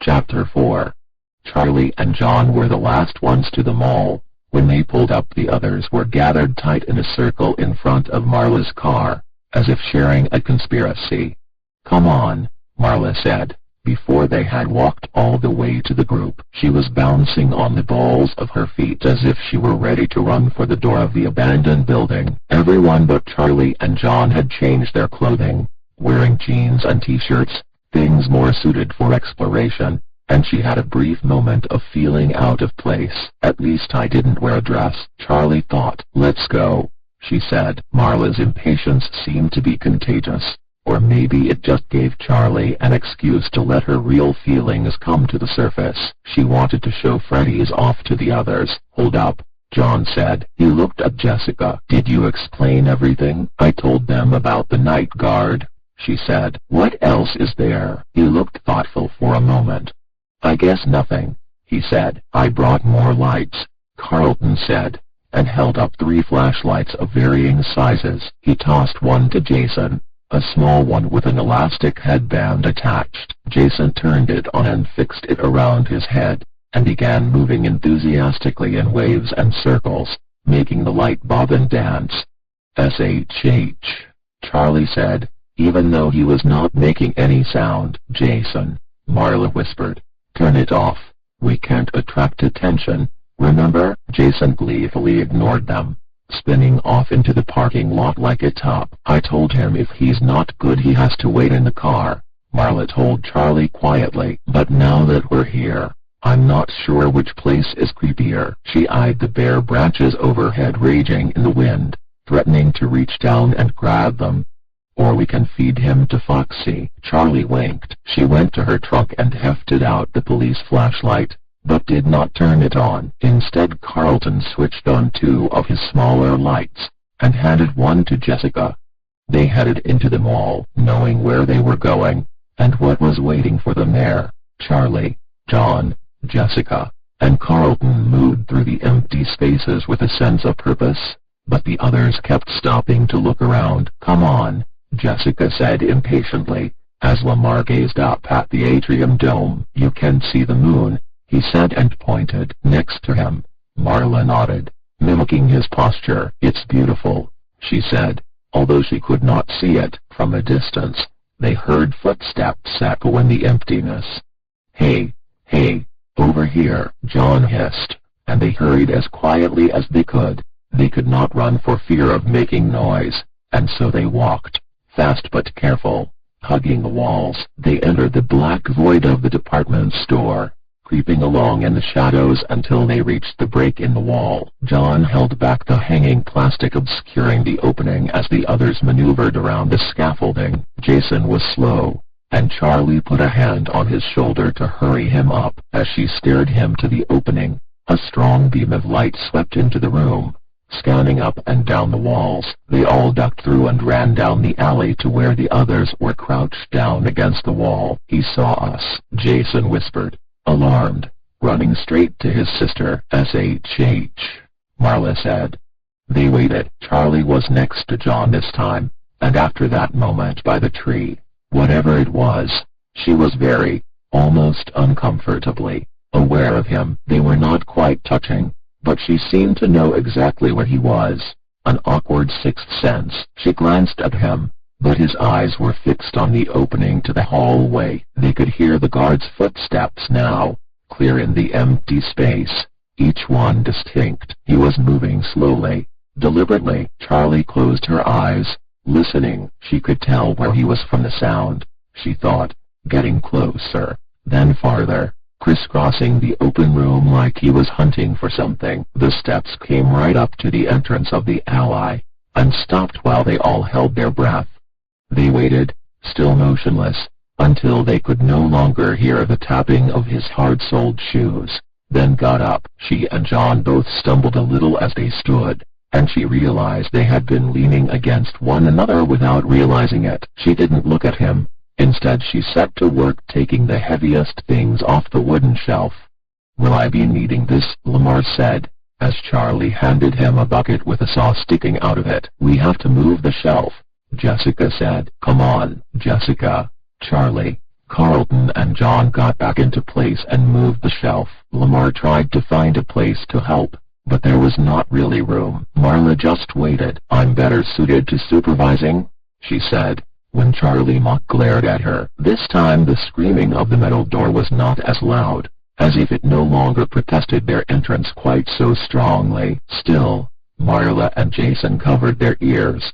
Chapter 4. Charlie and John were the last ones to the mall. When they pulled up, the others were gathered tight in a circle in front of Marla's car, as if sharing a conspiracy. "Come on," Marla said. Before they had walked all the way to the group, she was bouncing on the balls of her feet as if she were ready to run for the door of the abandoned building. Everyone but Charlie and John had changed their clothing, wearing jeans and t-shirts, things more suited for exploration, and she had a brief moment of feeling out of place. "At least I didn't wear a dress," Charlie thought. "Let's go," she said. Marla's impatience seemed to be contagious. Or maybe it just gave Charlie an excuse to let her real feelings come to the surface. She wanted to show Freddy's off to the others. "Hold up," John said. He looked at Jessica. "Did you explain everything?" "I told them about the night guard," she said. "What else is there?" He looked thoughtful for a moment. "I guess nothing," he said. "I brought more lights," Carlton said, and held up 3 flashlights of varying sizes. He tossed one to Jason, a small one with an elastic headband attached. Jason turned it on and fixed it around his head, and began moving enthusiastically in waves and circles, making the light bob and dance. "SHH," Charlie said, even though he was not making any sound. "Jason," Marla whispered, "turn it off. We can't attract attention, remember?" Jason gleefully ignored them, spinning off into the parking lot like a top. "I told him if he's not good he has to wait in the car," Marla told Charlie quietly. "But now that we're here, I'm not sure which place is creepier." She eyed the bare branches overhead raging in the wind, threatening to reach down and grab them. "Or we can feed him to Foxy." Charlie winked. She went to her trunk and hefted out the police flashlight, but did not turn it on. Instead, Carlton switched on 2 of his smaller lights, and handed one to Jessica. They headed into the mall, knowing where they were going, and what was waiting for them there. Charlie, John, Jessica, and Carlton moved through the empty spaces with a sense of purpose, but the others kept stopping to look around. "Come on," Jessica said impatiently, as Lamar gazed up at the atrium dome. "You can see the moon," he said and pointed. Next to him, Marla nodded, mimicking his posture. "It's beautiful," she said, although she could not see it from a distance. They heard footsteps echo in the emptiness. Hey, over here," John hissed, and they hurried as quietly as they could. They could not run for fear of making noise, and so they walked, fast but careful, hugging the walls. They entered the black void of the department store, creeping along in the shadows until they reached the break in the wall. John held back the hanging plastic obscuring the opening as the others maneuvered around the scaffolding. Jason was slow, and Charlie put a hand on his shoulder to hurry him up. As she steered him to the opening, a strong beam of light swept into the room, scanning up and down the walls. They all ducked through and ran down the alley to where the others were crouched down against the wall. "He saw us," Jason whispered, alarmed, running straight to his sister. "SHH," Marla said. They waited. Charlie was next to John this time, and after that moment by the tree, whatever it was, she was very, almost uncomfortably, aware of him. They were not quite touching, but she seemed to know exactly where he was. An awkward sixth sense. She glanced at him, but his eyes were fixed on the opening to the hallway. They could hear the guards' footsteps now, clear in the empty space, each one distinct. He was moving slowly, deliberately. Charlie closed her eyes, listening. She could tell where he was from the sound, she thought, getting closer, then farther, crisscrossing the open room like he was hunting for something. The steps came right up to the entrance of the alley, and stopped while they all held their breath. They waited, still motionless, until they could no longer hear the tapping of his hard-soled shoes, then got up. She and John both stumbled a little as they stood, and she realized they had been leaning against one another without realizing it. She didn't look at him. Instead she set to work taking the heaviest things off the wooden shelf. "Will I be needing this?" Lamar said, as Charlie handed him a bucket with a saw sticking out of it. "We have to move the shelf," Jessica said. "Come on, Jessica," Charlie, Carlton and John got back into place and moved the shelf. Lamar tried to find a place to help, but there was not really room. Marla just waited. "I'm better suited to supervising," she said, when Charlie Mock glared at her. This time the screaming of the metal door was not as loud, as if it no longer protested their entrance quite so strongly. Still, Marla and Jason covered their ears.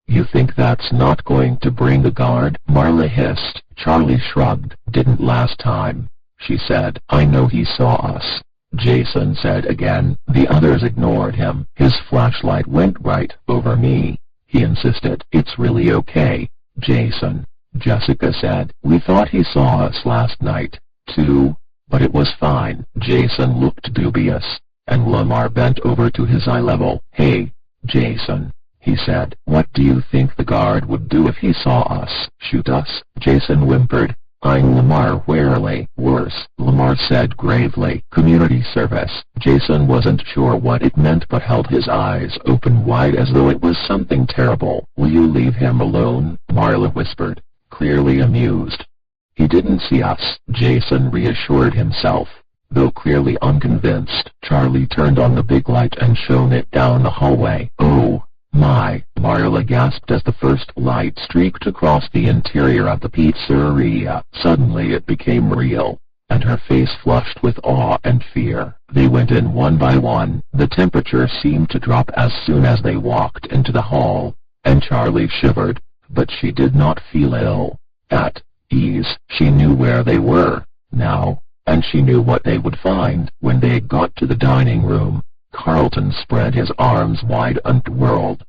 "You think that's not going to bring the guard?" Marla hissed. Charlie shrugged. "Didn't last time," she said. "I know he saw us," Jason said again. The others ignored him. "His flashlight went right over me," he insisted. "It's really okay, Jason," Jessica said. "We thought he saw us last night, too, but it was fine." Jason looked dubious, and Lamar bent over to his eye level. "Hey, Jason," he said. "What do you think the guard would do if he saw us?" "Shoot us?" Jason whimpered, eyeing Lamar warily. "Worse," Lamar said gravely. "Community service." Jason wasn't sure what it meant but held his eyes open wide as though it was something terrible. "Will you leave him alone?" Marla whispered, clearly amused. "He didn't see us," Jason reassured himself, though clearly unconvinced. Charlie turned on the big light and shone it down the hallway. "Oh, my!" Marla gasped as the first light streaked across the interior of the pizzeria. Suddenly it became real, and her face flushed with awe and fear. They went in one by one. The temperature seemed to drop as soon as they walked into the hall, and Charlie shivered, but she did not feel ill. At ease, she knew where they were now, and she knew what they would find. When they got to the dining room, Carlton spread his arms wide and whirled.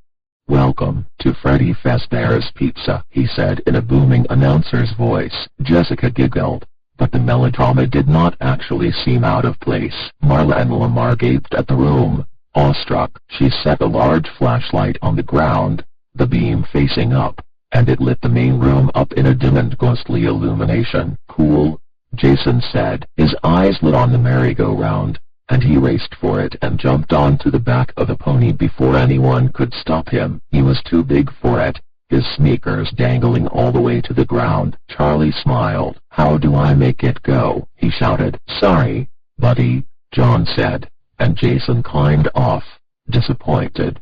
"Welcome to Freddy Fazbear's Pizza," he said in a booming announcer's voice. Jessica giggled, but the melodrama did not actually seem out of place. Marla and Lamar gaped at the room, awestruck. She set a large flashlight on the ground, the beam facing up, and it lit the main room up in a dim and ghostly illumination. "Cool," Jason said. His eyes lit on the merry-go-round, and he raced for it and jumped onto the back of the pony before anyone could stop him. He was too big for it, his sneakers dangling all the way to the ground. Charlie smiled. "How do I make it go?" he shouted. "Sorry, buddy," John said, and Jason climbed off, disappointed.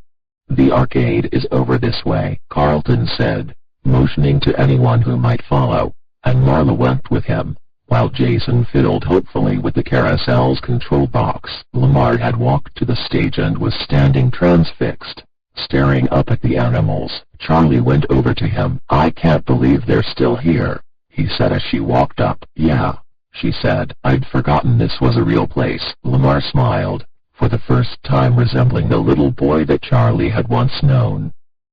"The arcade is over this way," Carlton said, motioning to anyone who might follow, and Marla went with him, while Jason fiddled hopefully with the carousel's control box. Lamar had walked to the stage and was standing transfixed, staring up at the animals. Charlie went over to him. "I can't believe they're still here," he said as she walked up. "Yeah," she said. "I'd forgotten this was a real place." Lamar smiled, for the first time resembling the little boy that Charlie had once known.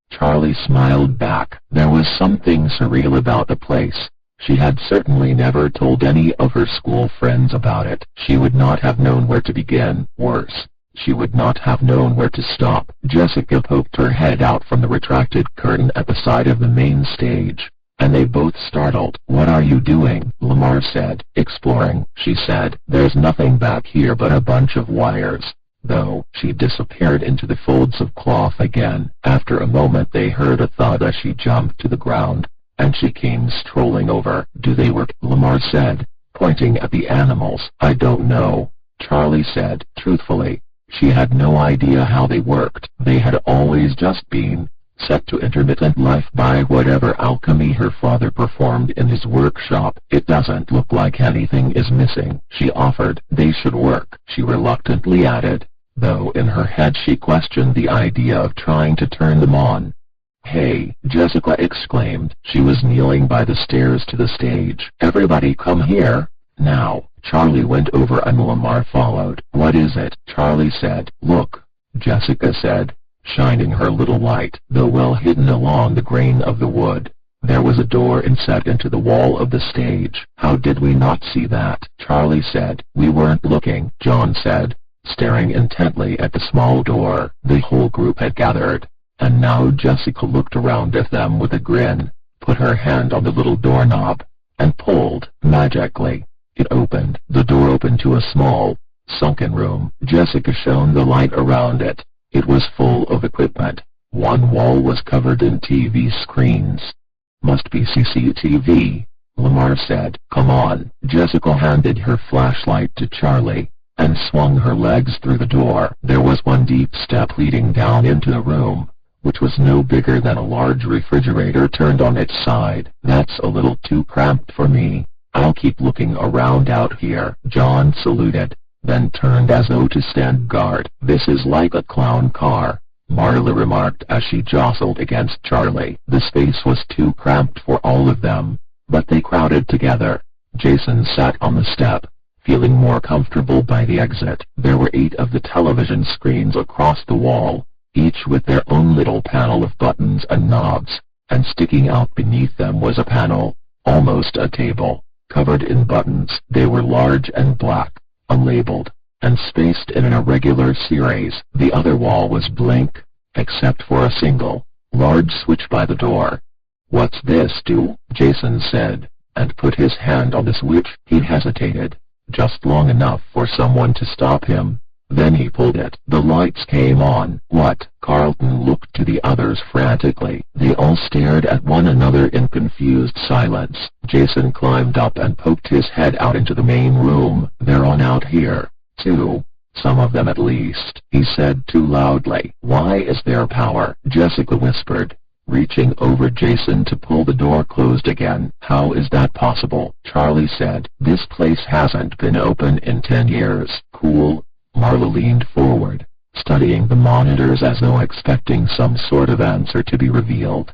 Charlie smiled back. There was something surreal about the place. She had certainly never told any of her school friends about it. She would not have known where to begin. Worse, she would not have known where to stop. Jessica poked her head out from the retracted curtain at the side of the main stage, and they both startled. "What are you doing?" Lamar said. "Exploring," she said. "There's nothing back here but a bunch of wires, though." She disappeared into the folds of cloth again. After a moment they heard a thud as she jumped to the ground, and she came strolling over. "Do they work?" Lamar said, pointing at the animals. "I don't know," Charlie said. Truthfully, she had no idea how they worked. They had always just been set to intermittent life by whatever alchemy her father performed in his workshop. "It doesn't look like anything is missing," she offered. "They should work," she reluctantly added, though in her head she questioned the idea of trying to turn them on. "Hey!" Jessica exclaimed. She was kneeling by the stairs to the stage. "Everybody come here, now!" Charlie went over and Lamar followed. "What is it?" Charlie said. "Look," Jessica said, shining her little light, though well hidden along the grain of the wood. There was a door inset into the wall of the stage. "How did we not see that?" Charlie said. "We weren't looking," John said, staring intently at the small door. The whole group had gathered, and now Jessica looked around at them with a grin, put her hand on the little doorknob, and pulled. Magically, it opened. The door opened to a small, sunken room. Jessica shone the light around it. It was full of equipment. One wall was covered in TV screens. "Must be CCTV," Lamar said. "Come on." Jessica handed her flashlight to Charlie and swung her legs through the door. There was one deep step leading down into the room, which was no bigger than a large refrigerator turned on its side. "That's a little too cramped for me. I'll keep looking around out here." John saluted, then turned as though to stand guard. "This is like a clown car," Marla remarked as she jostled against Charlie. The space was too cramped for all of them, but they crowded together. Jason sat on the step, feeling more comfortable by the exit. There were 8 of the television screens across the wall, each with their own little panel of buttons and knobs, and sticking out beneath them was a panel, almost a table, covered in buttons. They were large and black, unlabeled, and spaced in an irregular series. The other wall was blank, except for a single, large switch by the door. "What's this do?" Jason said, and put his hand on the switch. He hesitated, just long enough for someone to stop him. Then he pulled it. The lights came on. "What?" Carlton looked to the others frantically. They all stared at one another in confused silence. Jason climbed up and poked his head out into the main room. "They're on out here, too. Some of them at least," he said too loudly. "Why is there power?" Jessica whispered, reaching over Jason to pull the door closed again. "How is that possible?" Charlie said. "This place hasn't been open in 10 years. "Cool." Marla leaned forward, studying the monitors as though expecting some sort of answer to be revealed.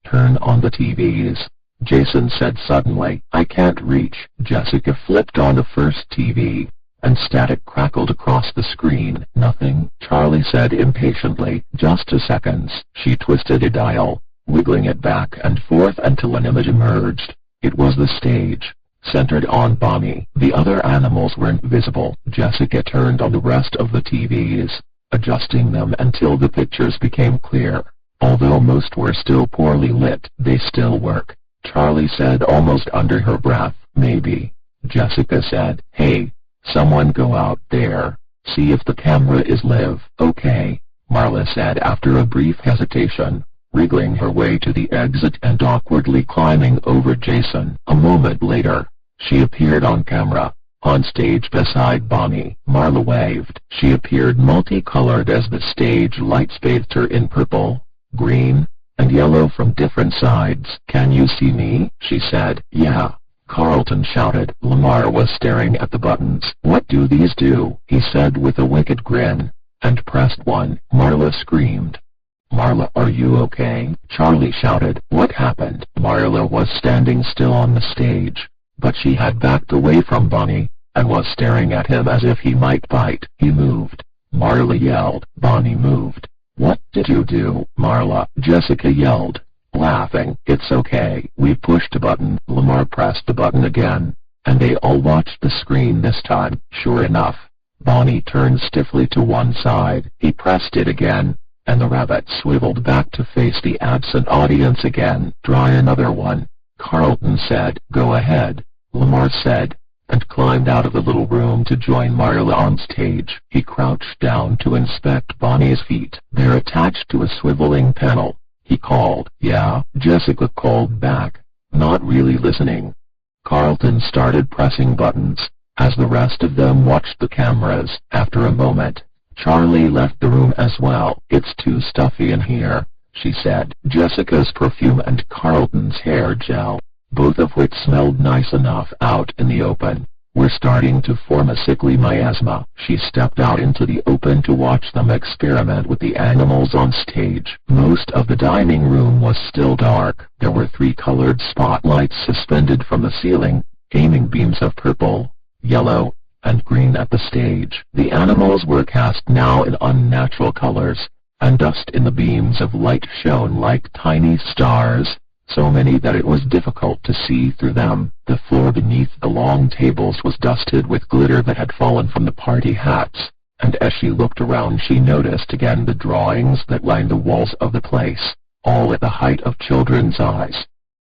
"Turn on the TVs," Jason said suddenly. "I can't reach." Jessica flipped on the first TV, and static crackled across the screen. "Nothing," Charlie said impatiently. "Just a second." She twisted a dial, wiggling it back and forth until an image emerged. It was the stage, centered on Bonnie. The other animals weren't visible. Jessica turned on the rest of the TVs, adjusting them until the pictures became clear. Although most were still poorly lit, they still work, Charlie said almost under her breath. "Maybe," Jessica said. "Hey, someone go out there, see if the camera is live." "Okay," Marla said after a brief hesitation, wriggling her way to the exit and awkwardly climbing over Jason. A moment later, she appeared on camera, on stage beside Bonnie. Marla waved. She appeared multicolored as the stage lights bathed her in purple, green, and yellow from different sides. "Can you see me?" she said. "Yeah," Carlton shouted. Lamar was staring at the buttons. "What do these do?" he said with a wicked grin, and pressed one. Marla screamed. "Marla, are you okay?" Charlie shouted. "What happened?" Marla was standing still on the stage, but she had backed away from Bonnie, and was staring at him as if he might bite. "He moved," Marla yelled. Bonnie moved. "What did you do, Marla?" Jessica yelled, laughing. "It's okay. We pushed a button." Lamar pressed the button again, and they all watched the screen this time. Sure enough, Bonnie turned stiffly to one side. He pressed it again, and the rabbit swiveled back to face the absent audience again. "Try another one," Carlton said. "Go ahead," Lamar said, and climbed out of the little room to join Marla on stage. He crouched down to inspect Bonnie's feet. "They're attached to a swiveling panel," he called. "Yeah," Jessica called back, not really listening. Carlton started pressing buttons, as the rest of them watched the cameras. After a moment, Charlie left the room as well. "It's too stuffy in here," she said. Jessica's perfume and Carlton's hair gel, both of which smelled nice enough out in the open, were starting to form a sickly miasma. She stepped out into the open to watch them experiment with the animals on stage. Most of the dining room was still dark. There were 3 colored spotlights suspended from the ceiling, aiming beams of purple, yellow, and green at the stage. The animals were cast now in unnatural colors, and dust in the beams of light shone like tiny stars, so many that it was difficult to see through them. The floor beneath the long tables was dusted with glitter that had fallen from the party hats, and as she looked around she noticed again the drawings that lined the walls of the place, all at the height of children's eyes.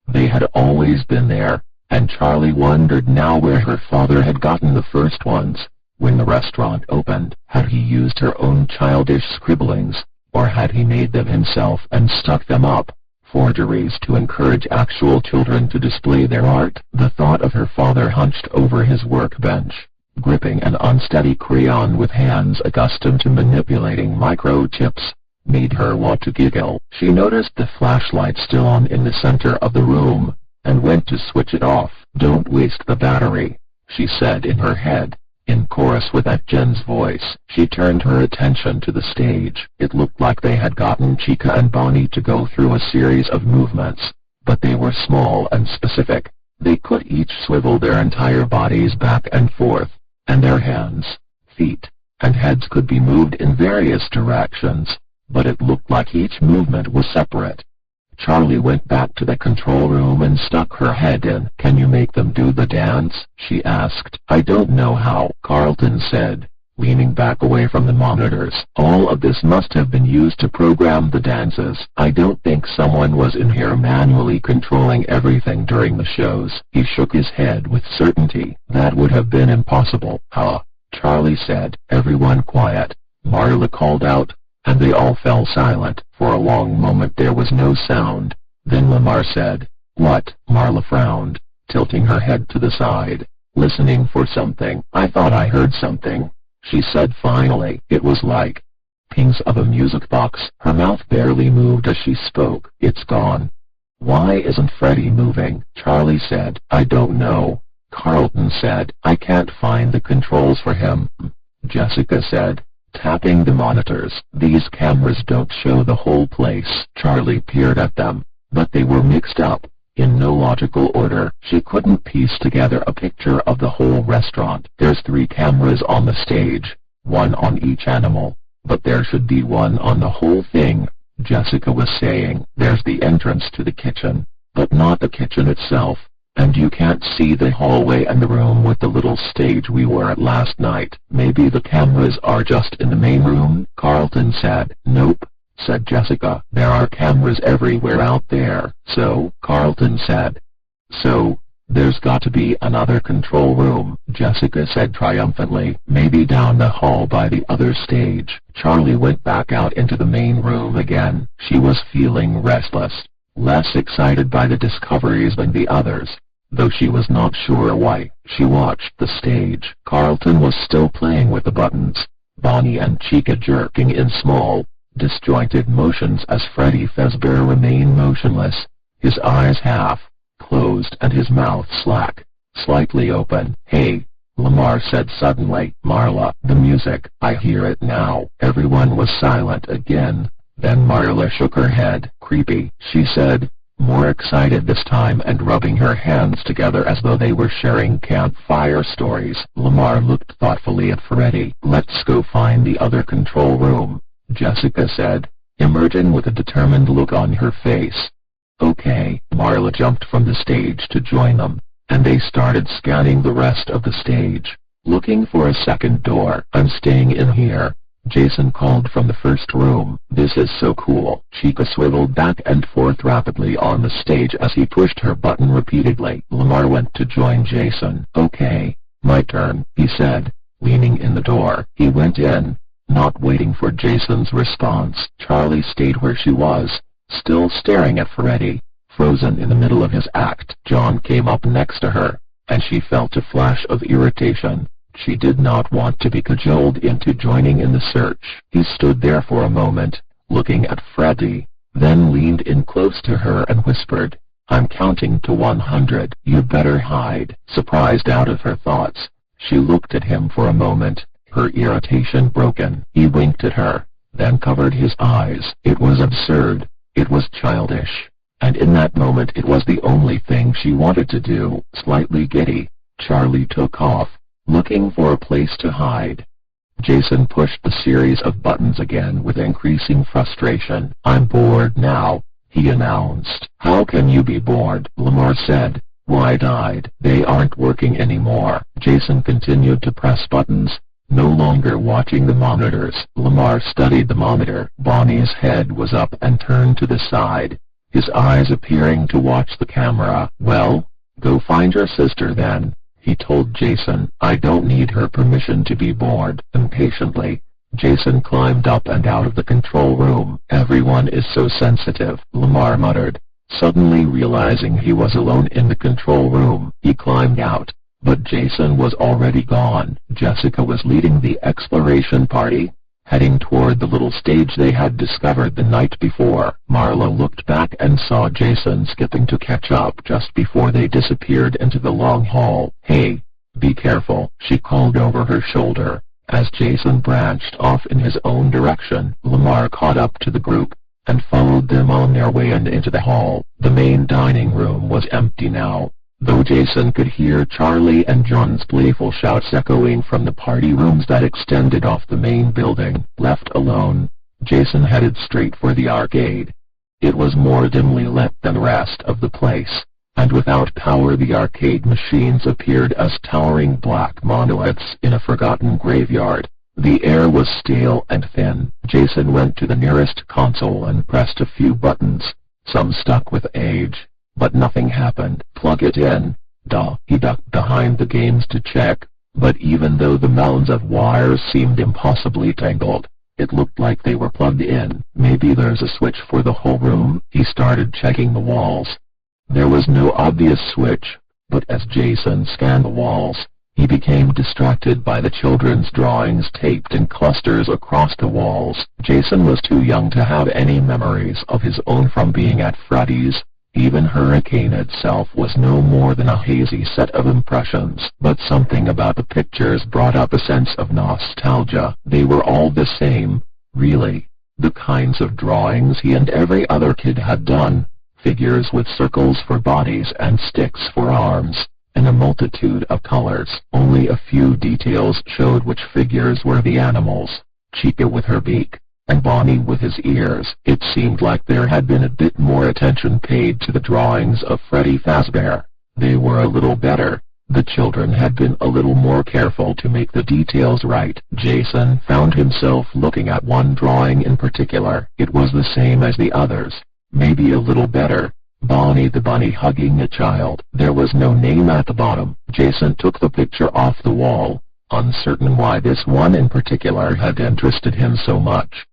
They had always been there, and Charlie wondered now where her father had gotten the first ones. When the restaurant opened, had he used her own childish scribblings, or had he made them himself and stuck them up, forgeries to encourage actual children to display their art. The thought of her father hunched over his workbench, gripping an unsteady crayon with hands accustomed to manipulating microchips, made her want to giggle. She noticed the flashlight still on in the center of the room, and went to switch it off. "Don't waste the battery," she said in her head, in chorus with Aunt Jen's voice. She turned her attention to the stage. It looked like they had gotten Chica and Bonnie to go through a series of movements, but they were small and specific. They could each swivel their entire bodies back and forth, and their hands, feet, and heads could be moved in various directions, but it looked like each movement was separate. Charlie went back to the control room and stuck her head in. "Can you make them do the dance?" she asked. "I don't know how," Carlton said, leaning back away from the monitors. "All of this must have been used to program the dances. I don't think someone was in here manually controlling everything during the shows." He shook his head with certainty. "That would have been impossible." "Huh," Charlie said. "Everyone quiet," Marla called out, and they all fell silent. For a long moment there was no sound. Then Lamar said, "What?" Marla frowned, tilting her head to the side, listening for something. "I thought I heard something," she said finally. "It was like pings of a music box." Her mouth barely moved as she spoke. "It's gone." "Why isn't Freddie moving?" Charlie said. "I don't know," Carlton said. "I can't find the controls for him," Jessica said, tapping the monitors. "These cameras don't show the whole place." Charlie peered at them, but they were mixed up, in no logical order. She couldn't piece together a picture of the whole restaurant. "There's 3 cameras on the stage, 1 on each animal, but there should be 1 on the whole thing," Jessica was saying. "There's the entrance to the kitchen, but not the kitchen itself. And you can't see the hallway and the room with the little stage we were at last night." "Maybe the cameras are just in the main room," Carlton said. "Nope," said Jessica. "There are cameras everywhere out there." "So?" Carlton said. "So, there's got to be another control room," Jessica said triumphantly. "Maybe down the hall by the other stage." Charlie went back out into the main room again. She was feeling restless, less excited by the discoveries than the others, though she was not sure why. She watched the stage. Carlton was still playing with the buttons, Bonnie and Chica jerking in small, disjointed motions as Freddie Fazbear remained motionless, his eyes half closed and his mouth slack, slightly open. "Hey," Lamar said suddenly. "Marla, the music." "I hear it now." Everyone was silent again. Then Marla shook her head. "Creepy," she said, more excited this time and rubbing her hands together as though they were sharing campfire stories. Lamar looked thoughtfully at Freddie. "Let's go find the other control room," Jessica said, emerging with a determined look on her face. "Okay." Marla jumped from the stage to join them, and they started scanning the rest of the stage, looking for a second door. "I'm staying in here," Jason called from the first room. "This is so cool." Chica swiveled back and forth rapidly on the stage as he pushed her button repeatedly. Lamar went to join Jason. "Okay, my turn," he said, leaning in the door. He went in, not waiting for Jason's response. Charlie stayed where she was, still staring at Freddie, frozen in the middle of his act. John came up next to her, and she felt a flash of irritation. She did not want to be cajoled into joining in the search. He stood there for a moment, looking at Freddie, then leaned in close to her and whispered, "I'm counting to 100. You better hide." Surprised out of her thoughts, she looked at him for a moment, her irritation broken. He winked at her, then covered his eyes. It was absurd. It was childish. And in that moment it was the only thing she wanted to do. Slightly giddy, Charlie took off, looking for a place to hide. Jason pushed the series of buttons again with increasing frustration. "I'm bored now," he announced. "How can you be bored?" Lamar said, wide-eyed. "They aren't working anymore." Jason continued to press buttons, no longer watching the monitors. Lamar studied the monitor. Bonnie's head was up and turned to the side, his eyes appearing to watch the camera. "Well, go find your sister then," he told Jason. "I don't need her permission to be bored." Impatiently, Jason climbed up and out of the control room. "Everyone is so sensitive," Lamar muttered. Suddenly realizing he was alone in the control room, he climbed out. But Jason was already gone. Jessica was leading the exploration party, heading toward the little stage they had discovered the night before. Marla looked back and saw Jason skipping to catch up just before they disappeared into the long hall. "Hey, be careful," she called over her shoulder. As Jason branched off in his own direction, Lamar caught up to the group and followed them on their way and into the hall. The main dining room was empty now, though Jason could hear Charlie and John's playful shouts echoing from the party rooms that extended off the main building. Left alone, Jason headed straight for the arcade. It was more dimly lit than the rest of the place, and without power the arcade machines appeared as towering black monoliths in a forgotten graveyard. The air was stale and thin. Jason went to the nearest console and pressed a few buttons. Some stuck with age, but nothing happened. "Plug it in." Duh. He ducked behind the games to check, but even though the mounds of wires seemed impossibly tangled, it looked like they were plugged in. "Maybe there's a switch for the whole room." He started checking the walls. There was no obvious switch, but as Jason scanned the walls, he became distracted by the children's drawings taped in clusters across the walls. Jason was too young to have any memories of his own from being at Freddy's. Even Hurricane itself was no more than a hazy set of impressions. But something about the pictures brought up a sense of nostalgia. They were all the same, really. The kinds of drawings he and every other kid had done. Figures with circles for bodies and sticks for arms, in a multitude of colors. Only a few details showed which figures were the animals. Chica with her beak, and Bonnie with his ears. It seemed like there had been a bit more attention paid to the drawings of Freddy Fazbear. They were a little better. The children had been a little more careful to make the details right. Jason found himself looking at one drawing in particular. It was the same as the others, maybe a little better. Bonnie the bunny hugging a child. There was no name at the bottom. Jason took the picture off the wall, uncertain why this one in particular had interested him so much.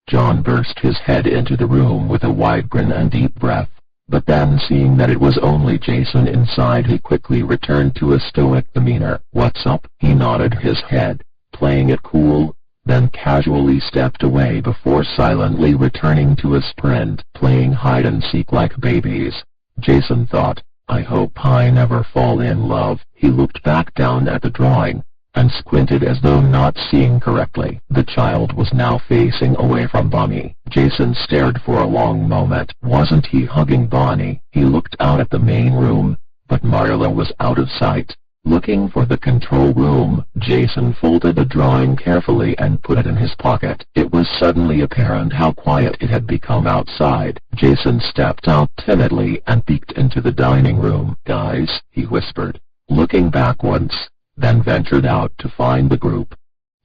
John burst his head into the room with a wide grin and deep breath, but then seeing that it was only Jason inside, he quickly returned to a stoic demeanor. "What's up?" He nodded his head, playing it cool, then casually stepped away before silently returning to a sprint, playing hide-and-seek like babies. Jason thought, "I hope I never fall in love." He looked back down at the drawing, and squinted as though not seeing correctly. The child was now facing away from Bonnie. Jason stared for a long moment. Wasn't he hugging Bonnie? He looked out at the main room, but Marla was out of sight. Looking for the control room, Jason folded the drawing carefully and put it in his pocket. It was suddenly apparent how quiet it had become outside. Jason stepped out timidly and peeked into the dining room. "Guys," he whispered, looking back once, then ventured out to find the group.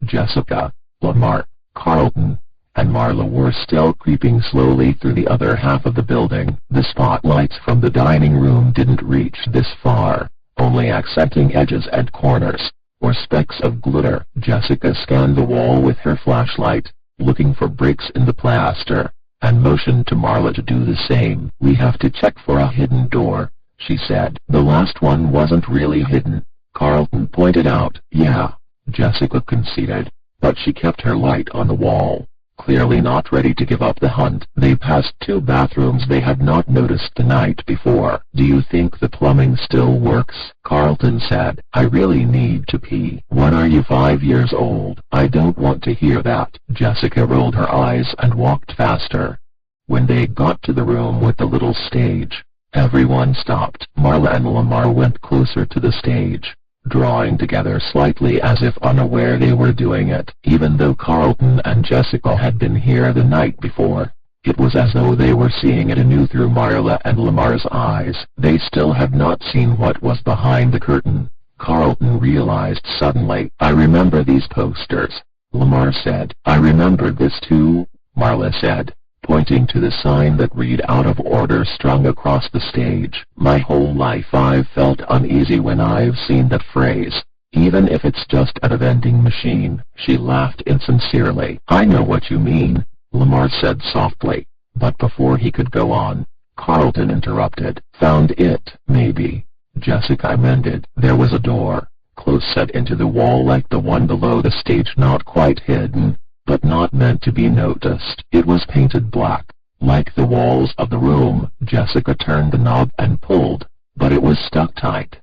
Jessica, Lamar, Carlton, and Marla were still creeping slowly through the other half of the building. The spotlights from the dining room didn't reach this far, only accenting edges and corners, or specks of glitter. Jessica scanned the wall with her flashlight, looking for breaks in the plaster, and motioned to Marla to do the same. "We have to check for a hidden door," she said. "The last one wasn't really hidden," Carlton pointed out. "Yeah," Jessica conceded, but she kept her light on the wall, clearly not ready to give up the hunt. They passed two bathrooms they had not noticed the night before. "Do you think the plumbing still works?" Carlton said. "I really need to pee." "What, are you 5 years old?" "I don't want to hear that." Jessica rolled her eyes and walked faster. When they got to the room with the little stage, everyone stopped. Marla and Lamar went closer to the stage, drawing together slightly as if unaware they were doing it. Even though Carlton and Jessica had been here the night before, it was as though they were seeing it anew through Marla and Lamar's eyes. They still had not seen what was behind the curtain. Carlton realized suddenly. "I remember these posters," Lamar said. "I remember this too," Marla said, pointing to the sign that read "Out of Order" strung across the stage. "My whole life I've felt uneasy when I've seen that phrase. Even if it's just at a vending machine. She laughed insincerely. I know what you mean, Lamar said softly, but before he could go on, Carlton interrupted. Found it, maybe, Jessica amended. There was a door, close set into the wall like the one below the stage, not quite hidden, but not meant to be noticed. It was painted black, like the walls of the room. Jessica turned the knob and pulled, but it was stuck tight.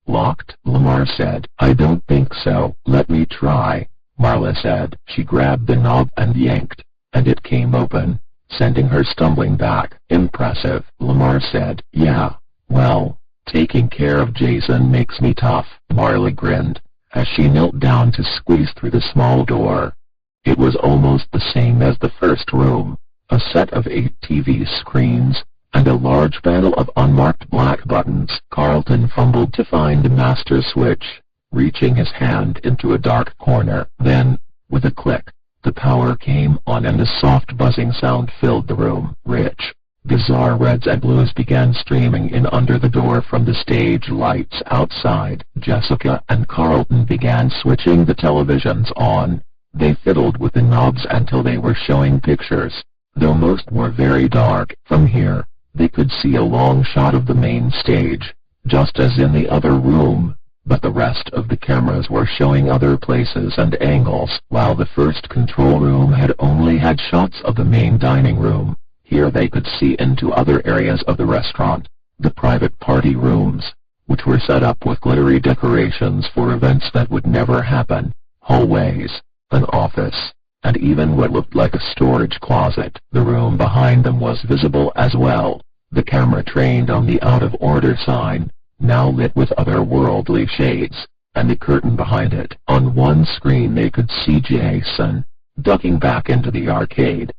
Locked, Lamar said. I don't think so. Let me try, Marla said. She grabbed the knob and yanked, and it came open, sending her stumbling back. Impressive, Lamar said. Yeah, well, taking care of Jason makes me tough. Marla grinned, as she knelt down to squeeze through the small door. It was almost the same as the first room, a set of 8 TV screens, and a large panel of unmarked black buttons. Carlton fumbled to find the master switch, reaching his hand into a dark corner. Then, with a click, the power came on and a soft buzzing sound filled the room. Rich, bizarre reds and blues began streaming in under the door from the stage lights outside. Jessica and Carlton began switching the televisions on. They fiddled with the knobs until they were showing pictures, though most were very dark. From here, they could see a long shot of the main stage, just as in the other room, but the rest of the cameras were showing other places and angles. While the first control room had only had shots of the main dining room, here they could see into other areas of the restaurant, the private party rooms, which were set up with glittery decorations for events that would never happen, hallways, an office, and even what looked like a storage closet. The room behind them was visible as well, the camera trained on the out-of-order sign, now lit with otherworldly shades, and the curtain behind it. On one screen they could see Jason, ducking back into the arcade.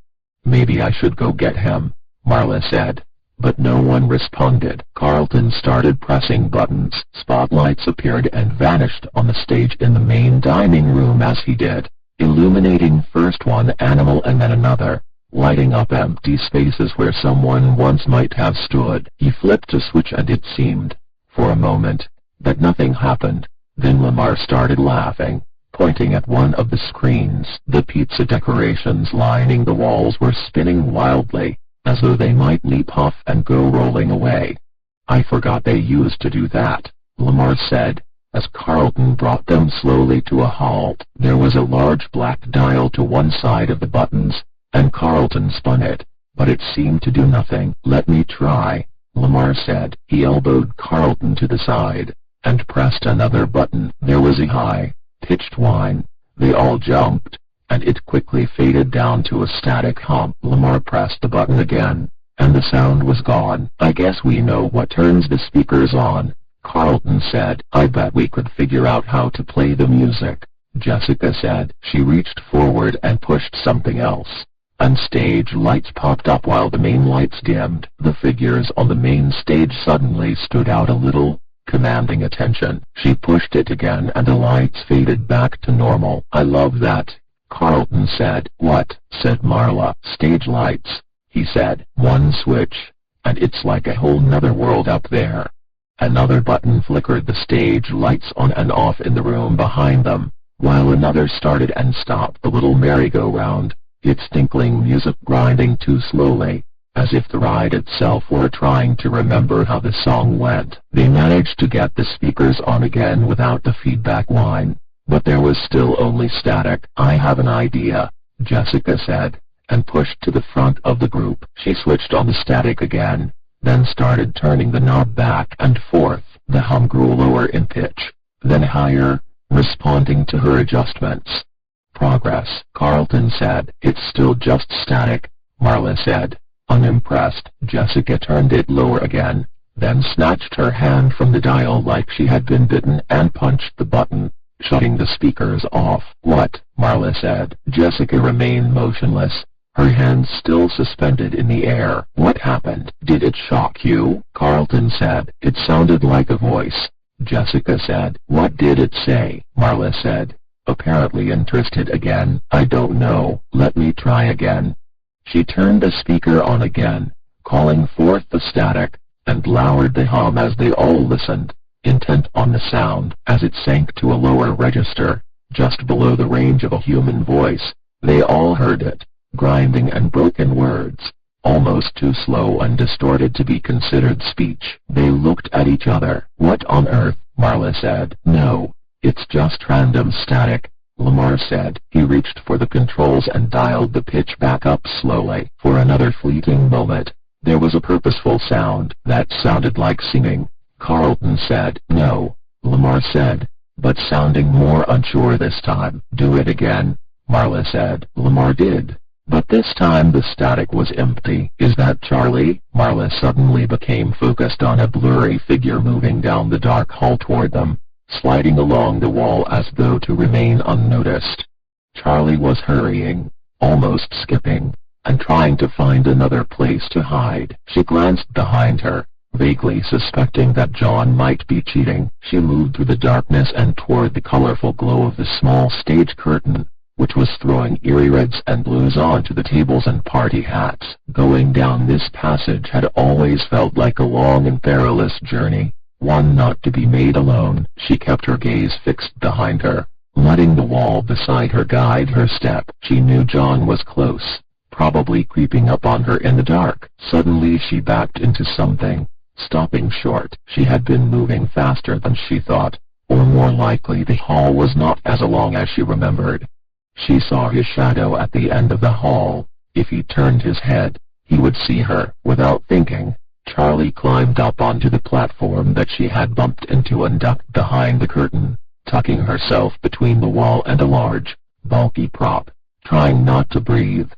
Maybe I should go get him, Marla said, but no one responded. Carlton started pressing buttons. Spotlights appeared and vanished on the stage in the main dining room as he did, illuminating first one animal and then another, lighting up empty spaces where someone once might have stood. He flipped a switch and it seemed, for a moment, that nothing happened. Then Lamar started laughing, pointing at one of the screens. The pizza decorations lining the walls were spinning wildly, as though they might leap off and go rolling away. I forgot they used to do that, Lamar said, as Carlton brought them slowly to a halt. There was a large black dial to one side of the buttons, and Carlton spun it, but it seemed to do nothing. Let me try, Lamar said. He elbowed Carlton to the side, and pressed another button. There was a high-pitched whine. They all jumped, and it quickly faded down to a static hum. Lamar pressed the button again, and the sound was gone. I guess we know what turns the speakers on, Carlton said. I bet we could figure out how to play the music, Jessica said. She reached forward and pushed something else, and stage lights popped up while the main lights dimmed. The figures on the main stage suddenly stood out a little, commanding attention. She pushed it again and the lights faded back to normal. I love that, Carlton said. What? Said Marla. Stage lights, he said. One switch, and it's like a whole nother world up there. Another button flickered the stage lights on and off in the room behind them, while another started and stopped the little merry-go-round, its tinkling music grinding too slowly, as if the ride itself were trying to remember how the song went. They managed to get the speakers on again without the feedback whine, but there was still only static. I have an idea, Jessica said, and pushed to the front of the group. She switched on the static again, then started turning the knob back and forth. The hum grew lower in pitch, then higher, responding to her adjustments. Progress, Carlton said. It's still just static, Marla said, unimpressed. Jessica turned it lower again, then snatched her hand from the dial like she had been bitten and punched the button, shutting the speakers off. What? Marla said. Jessica remained motionless, her hands still suspended in the air. What happened? Did it shock you? Carlton said. It sounded like a voice, Jessica said. What did it say? Marla said, apparently interested again. I don't know. Let me try again. She turned the speaker on again, calling forth the static, and lowered the hum as they all listened. intent on the sound. As it sank to a lower register, just below the range of a human voice, they all heard it, grinding and broken words, almost too slow and distorted to be considered speech. They looked at each other. "What on earth?" Marla said. "No, it's just random static," Lamar said. He reached for the controls and dialed the pitch back up slowly. For another fleeting moment, there was a purposeful sound that sounded like singing. Carlton said. "No," Lamar said, but sounding more unsure this time. "Do it again," Marla said. Lamar did, but this time the static was empty. "Is that Charlie?" Marla suddenly became focused on a blurry figure moving down the dark hall toward them, sliding along the wall as though to remain unnoticed. Charlie was hurrying, almost skipping, and trying to find another place to hide. She glanced behind her, vaguely suspecting that John might be cheating. She moved through the darkness and toward the colorful glow of the small stage curtain, which was throwing eerie reds and blues onto the tables and party hats. Going down this passage had always felt like a long and perilous journey, one not to be made alone. She kept her gaze fixed behind her, letting the wall beside her guide her step. She knew John was close, probably creeping up on her in the dark. Suddenly she backed into something, stopping short. She had been moving faster than she thought, or more likely the hall was not as long as she remembered. She saw his shadow at the end of the hall. If he turned his head, he would see her. Without thinking, Charlie climbed up onto the platform that she had bumped into and ducked behind the curtain, tucking herself between the wall and a large, bulky prop, trying not to breathe.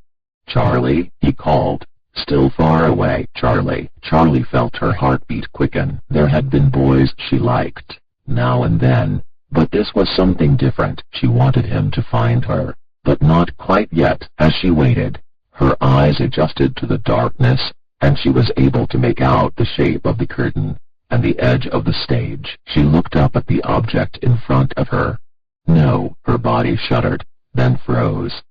"Charlie," he called, still far away. "Charlie." Charlie felt her heartbeat quicken. There had been boys she liked, now and then, but this was something different. She wanted him to find her, but not quite yet. As she waited, her eyes adjusted to the darkness, and she was able to make out the shape of the curtain and the edge of the stage. She looked up at the object in front of her. No, her body shuddered, then froze.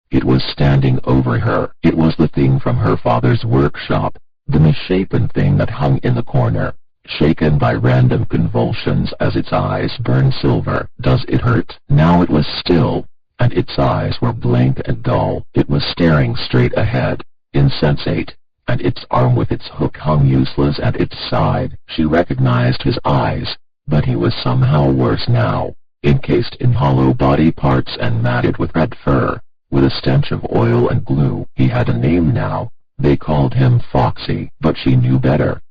It was standing over her. It was the thing from her father's workshop, the misshapen thing that hung in the corner, shaken by random convulsions as its eyes burned silver. "Does it hurt?" Now it was still, and its eyes were blank and dull. It was staring straight ahead, insensate, and its arm with its hook hung useless at its side. She recognized his eyes, but he was somehow worse now, encased in hollow body parts and matted with red fur, with a stench of oil and glue. He had a name now. They called him Foxy, but she knew better.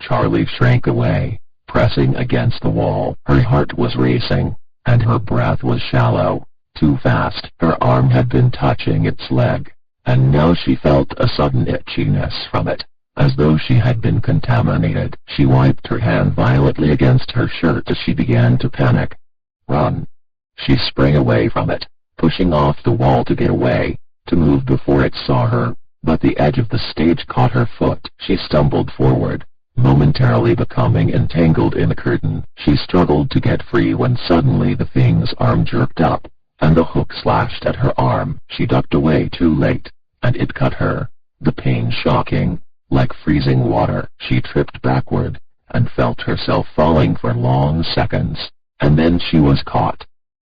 Charlie shrank away, pressing against the wall. Her heart was racing, and her breath was shallow, too fast. Her arm had been touching its leg, and now she felt a sudden itchiness from it, as though she had been contaminated. She wiped her hand violently against her shirt as she began to panic. "Run!" She sprang away from it, pushing off the wall to get away, to move before it saw her, but the edge of the stage caught her foot. She stumbled forward, momentarily becoming entangled in the curtain. She struggled to get free when suddenly the thing's arm jerked up, and the hook slashed at her arm. She ducked away too late, and it cut her, the pain shocking, like freezing water. She tripped backward, and felt herself falling for long seconds, and then she was caught.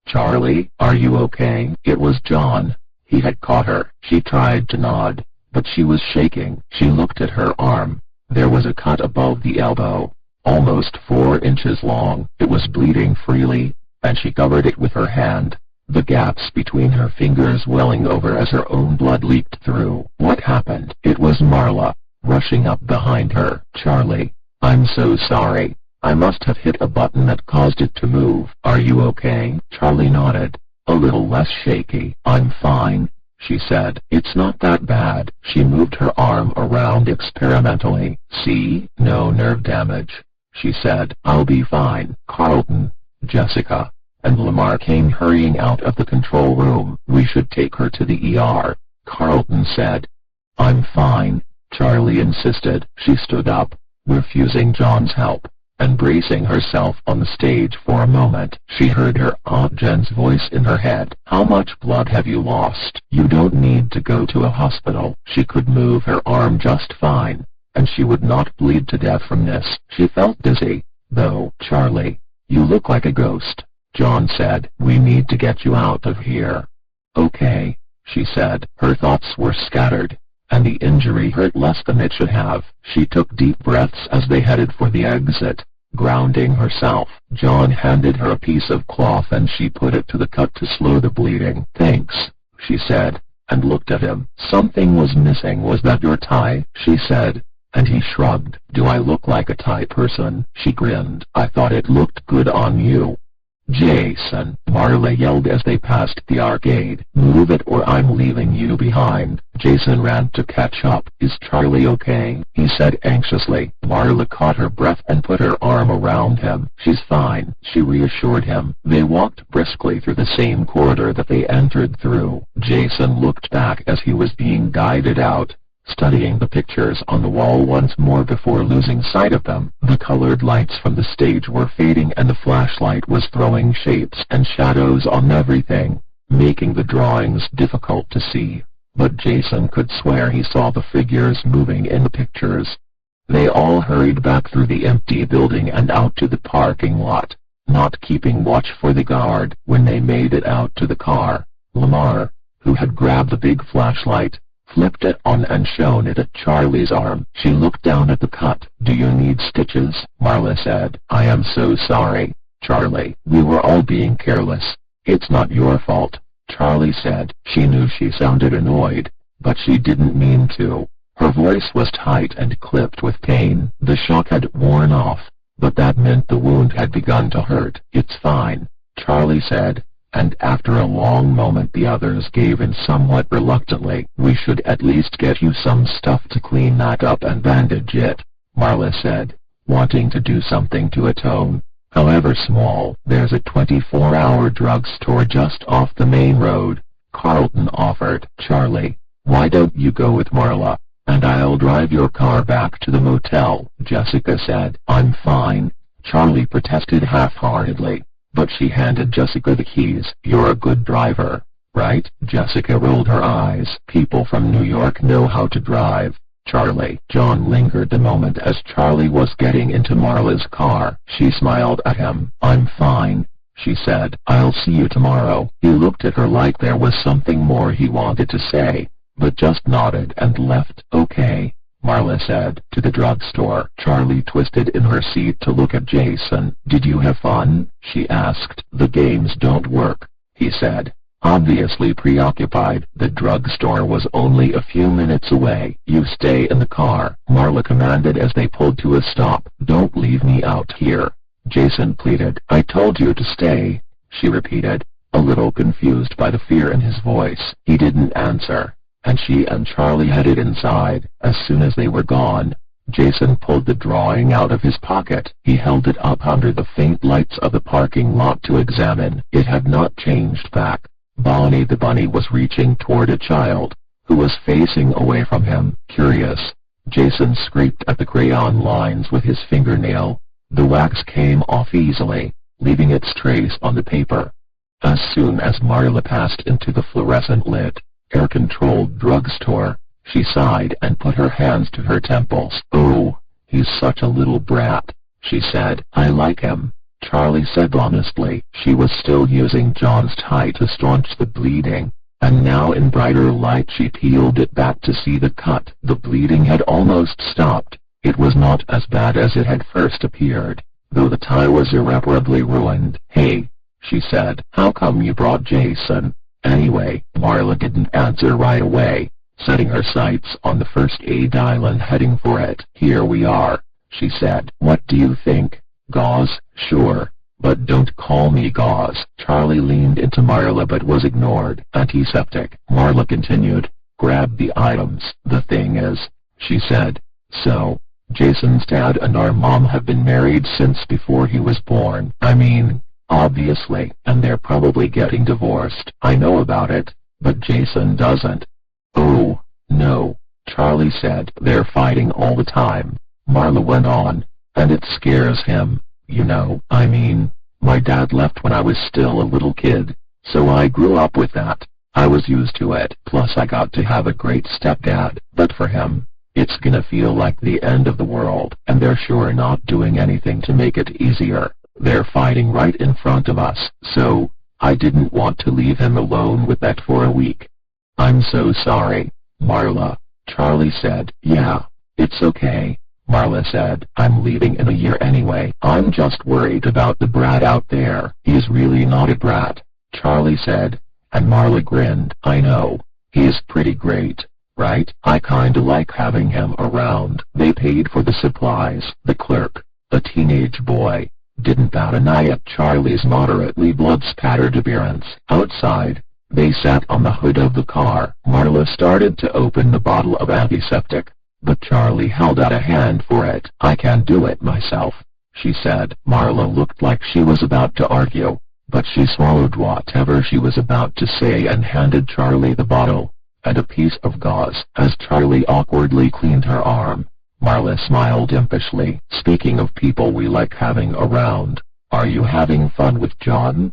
"Charlie, are you okay?" It was John. He had caught her. She tried to nod, but she was shaking. She looked at her arm. There was a cut above the elbow, almost 4 inches long. It was bleeding freely, and she covered it with her hand, the gaps between her fingers welling over as her own blood leaked through. What happened? It was Marla, rushing up behind her. "Charlie, I'm so sorry. I must have hit a button that caused it to move. Are you okay?" Charlie nodded, a little less shaky. "I'm fine," she said. "It's not that bad." She moved her arm around experimentally. "See, no nerve damage," she said. "I'll be fine." Carlton, Jessica, and Lamar came hurrying out of the control room. "We should take her to the ER," Carlton said. "I'm fine," Charlie insisted. She stood up, refusing John's help, and bracing herself on the stage for a moment. She heard her Aunt Jen's voice in her head. "How much blood have you lost?" "You don't need to go to a hospital." She could move her arm just fine, and she would not bleed to death from this. She felt dizzy, though, Charlie. You look like a ghost, John said. We need to get you out of here. Okay, she said. Her thoughts were scattered, and the injury hurt less than it should have. She took deep breaths as they headed for the exit. Grounding herself, John handed her a piece of cloth and she put it to the cut to slow the bleeding. Thanks, she said, and looked at him. Something was missing. Was that your tie? She said, and he shrugged. Do I look like a tie person? She grinned. I thought it looked good on you. Jason, Marla yelled as they passed the arcade. Move it or I'm leaving you behind. Jason ran to catch up. Is Charlie okay? He said anxiously. Marla caught her breath and put her arm around him. She's fine, she reassured him. They walked briskly through the same corridor that they entered through. Jason looked back as he was being guided out, studying the pictures on the wall once more before losing sight of them. The colored lights from the stage were fading and the flashlight was throwing shapes and shadows on everything, making the drawings difficult to see. But Jason could swear he saw the figures moving in the pictures. They all hurried back through the empty building and out to the parking lot, not keeping watch for the guard. When they made it out to the car, Lamar, who had grabbed the big flashlight, flipped it on and shone it at Charlie's arm. She looked down at the cut. Do you need stitches? Marla said. I am so sorry, Charlie. We were all being careless. It's not your fault, Charlie said. She knew she sounded annoyed, but she didn't mean to. Her voice was tight and clipped with pain. The shock had worn off, but that meant the wound had begun to hurt. It's fine, Charlie said. And after a long moment the others gave in somewhat reluctantly. We should at least get you some stuff to clean that up and bandage it, Marla said, wanting to do something to atone, however small. There's a 24-hour drugstore just off the main road, Carlton offered. Charlie, why don't you go with Marla, and I'll drive your car back to the motel, Jessica said. I'm fine, Charlie protested half-heartedly. But she handed Jessica the keys. You're a good driver, right? Jessica rolled her eyes. People from New York know how to drive, Charlie. John lingered a moment as Charlie was getting into Marla's car. She smiled at him. I'm fine, she said. I'll see you tomorrow. He looked at her like there was something more he wanted to say, but just nodded and left. Okay, Marla said. To the drugstore. Charlie twisted in her seat to look at Jason. Did you have fun? She asked. The games don't work, he said, obviously preoccupied. The drugstore was only a few minutes away. You stay in the car, Marla commanded as they pulled to a stop. Don't leave me out here, Jason pleaded. I told you to stay, she repeated, a little confused by the fear in his voice. He didn't answer, and she and Charlie headed inside. As soon as they were gone, Jason pulled the drawing out of his pocket. He held it up under the faint lights of the parking lot to examine. It had not changed back. Bonnie the bunny was reaching toward a child, who was facing away from him. Curious, Jason scraped at the crayon lines with his fingernail. The wax came off easily, leaving its trace on the paper. As soon as Marla passed into the fluorescent-lit, air-controlled drugstore, she sighed and put her hands to her temples. Oh, he's such a little brat, she said. I like him, Charlie said honestly. She was still using John's tie to staunch the bleeding, and now in brighter light she peeled it back to see the cut. The bleeding had almost stopped. It was not as bad as it had first appeared, though the tie was irreparably ruined. Hey, she said. How come you brought Jason? Anyway, Marla didn't answer right away, setting her sights on the first aid island heading for it. Here we are, she said. What do you think? Gauze? Sure, but don't call me Gauze. Charlie leaned into Marla but was ignored. Antiseptic, Marla continued. Grab the items. The thing is, she said, so, Jason's dad and our mom have been married since before he was born. I mean, obviously, and they're probably getting divorced. I know about it, but Jason doesn't. Oh, no, Charlie said. They're fighting all the time, Marla went on, and it scares him, you know. I mean, my dad left when I was still a little kid, so I grew up with that. I was used to it. Plus I got to have a great stepdad, but for him, It's gonna feel like the end of the world, and they're sure not doing anything to make it easier. They're fighting right in front of us, so I didn't want to leave him alone with that for a week." "I'm so sorry, Marla," Charlie said. "Yeah, it's okay," Marla said. "I'm leaving in a year anyway. I'm just worried about the brat out there." "He's really not a brat," Charlie said, and Marla grinned. "I know. He's pretty great, right? I kinda like having him around." They paid for the supplies. The clerk, a teenage boy, didn't bat an eye at Charlie's moderately blood-spattered appearance. Outside, they sat on the hood of the car. Marla started to open the bottle of antiseptic, but Charlie held out a hand for it. "I can do it myself," she said. Marla looked like she was about to argue, but she swallowed whatever she was about to say and handed Charlie the bottle and a piece of gauze. As Charlie awkwardly cleaned her arm, Marla smiled impishly. "Speaking of people we like having around, are you having fun with John?"